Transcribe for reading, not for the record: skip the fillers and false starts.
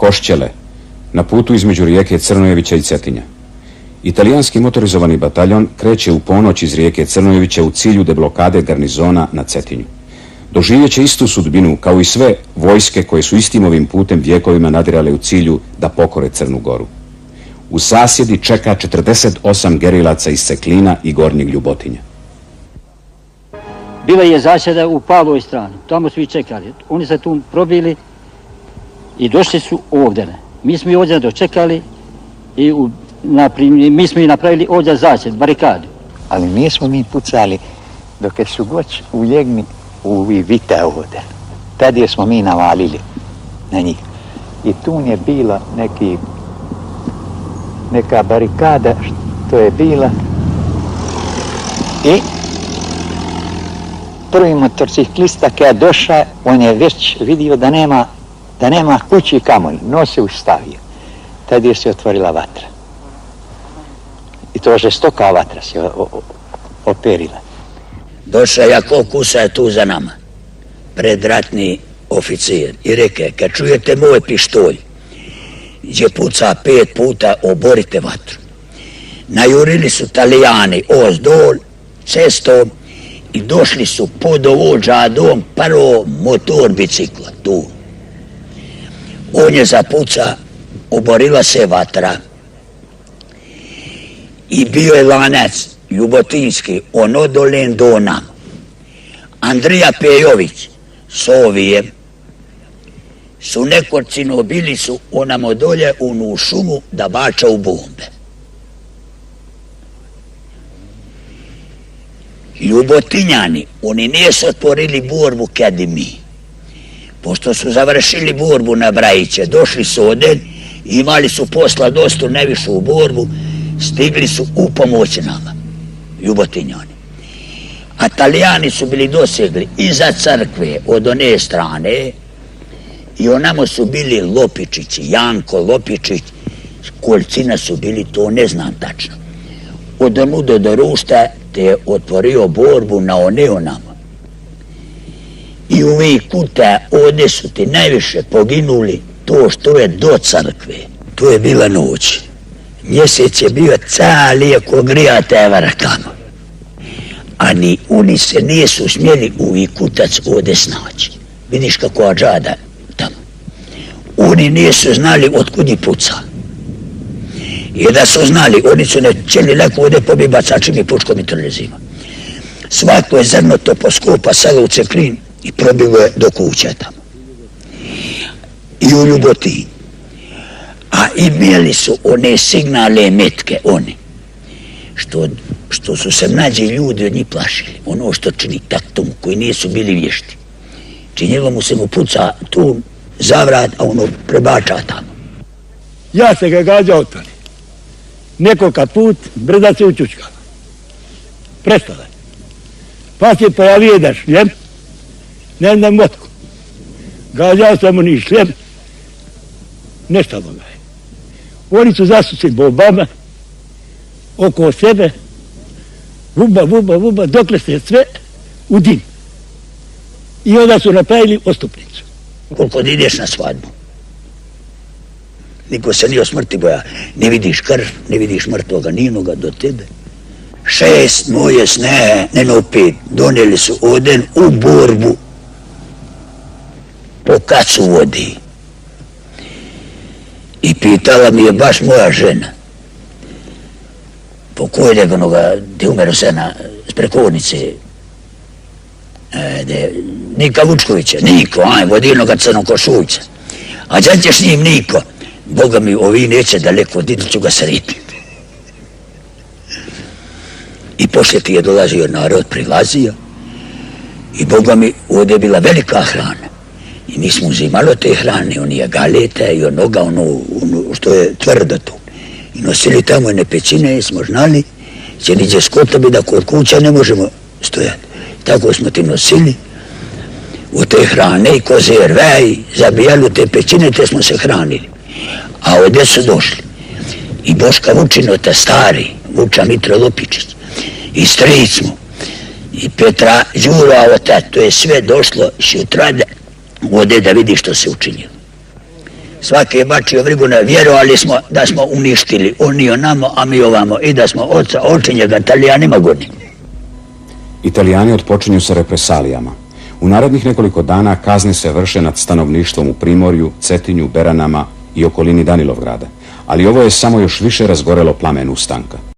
Košćele, na putu između rijeke Crnojevića i Cetinja. Italijanski motorizovani bataljon kreće u ponoć iz rijeke Crnojevića u cilju deblokade garnizona na Cetinju. Doživjet će istu sudbinu kao i sve vojske koje su istim ovim putem vjekovima nadirale u cilju da pokore Crnu Goru. U Sasjedi čeka 48 gerilaca iz Ceklina i Gornjeg Ljubotinja. Bila je zasjeda u Pavlovoj strani, tamo su i čekali. Oni se tu probili i došli su ovdje. Mi smo i ovdje dočekali i mi smo i napravili ovdje zasjed, barikadu. Ali nismo mi pucali dok su goć uljegni u Vita ovdje. Tad je smo mi navalili na njih. I tu je bila neka barikada što je bila. I prvi motorciklista kada je došao, on je već vidio da nema kući kamoli, nos je ustavio. Tad je se otvorila vatra. I to žestoka vatra se operila. Došao Jakov Kusa je tu za nama, predratni oficir, i reke, kad čujete moj pištolj, gdje puca 5 puta, oborite vatru. Najurili su Italijani ozdol, cestom, i došli su pod ovođadom prvo motor bicikla, tu. On je zapuca, oborila se vatra i bio je lanac Ljubotinski, on odolen do nam. Andrija Pejović s ovijem su nekorcino bili su onamo dolje u šumu da bača u bombe. Ljubotinjani, oni nisu otvorili borbu kad i mi. Pošto su završili borbu na Brajiće, došli su oden, imali su posla dosta nevišu u borbu, stigli su u pomoć nama, Ljubotinjani. A Italijani su bili dosegli iza crkve od one strane i onamo su bili Lopičići, Janko Lopičić, kolicina su bili, to ne znam tačno. Od onuda do Rušta te je otvorio borbu na one onamo. I u Vikuta ovdje su ti najviše poginuli to što je do crkve. To je bila noć. Mjesec je bio cali ako grijate evrakama. A ni oni se nisu smjeli u Vikutac ovdje snaći. Vidiš kako ađada tamo. Oni nisu znali otkud i puca. I da su znali, oni su ne cijeli leko ovdje pobi bacačim i pučkom i trljezima. Svako je zrno to poskupa sada u Ceklin i probilo je do kuća tamo. I u Ljubotinju. A imeli su one signale metke, oni. Što su se mlađi ljudi od njih plašili. Ono što čini taktom, koji nisu bili vješti. Činjelo mu se mu puca tu zavrat, a ono prebača tamo. Ja se ga gađao toni. Nekoliko put brda se učučkala. Prestala je. Pa se pojavio jedan šljem, ne znam otko. Gađao sam mu ni šljem, nestalo ga je. Oni su zasucili bombama oko sebe, vuba, dokle se sve u dim. I onda su napravili ostupnicu. Koliko ideš na svadbu, niko se nije o smrti boja, ne vidiš krv, ne vidiš mrtvoga ninoga do tebe. 6 moje sne, ne 5, donijeli su oden u borbu po kacu vodi. I pitala mi je baš moja žena, pokojnog onoga, gdje umero sena s prekovnice, Nika Vučkovića, Niko, vodilnoga crnokošuljca. A džad ćeš s njim Niko? Boga mi, ovi neće daleko, odići ću ga sretiti. I poslije ti je dolazio narod, prilazio. I Boga mi, ovdje je bila velika hrana. I mi smo uzimali od te hrane, onije galete i onoga, ono što je tvrdo tu. I nosili tamo one pećine, smo znali, će niđe skota bi da kod kuća ne možemo stojati. Tako smo ti nosili u te hrane i konzerve i zabijali u te pećine, te smo se hranili. A ovdje su došli i Boška Vučinota stari, Vuča Mitra Lopičić, i stric mu, i Petra Đura, to je sve došlo šutrade ovdje da vidi što se učinilo. Svaki je bačio vrigu na vjerovali smo da smo uništili. Oni onamo, a mi ovamo. I da smo oca očinjega Italijanima goni. Italijani otpočinju sa represalijama. U narednih nekoliko dana kazne se vrše nad stanovništvom u Primorju, Cetinju, Beranama i okolini Danilovgrada. Ali ovo je samo još više razgorelo plamen ustanka.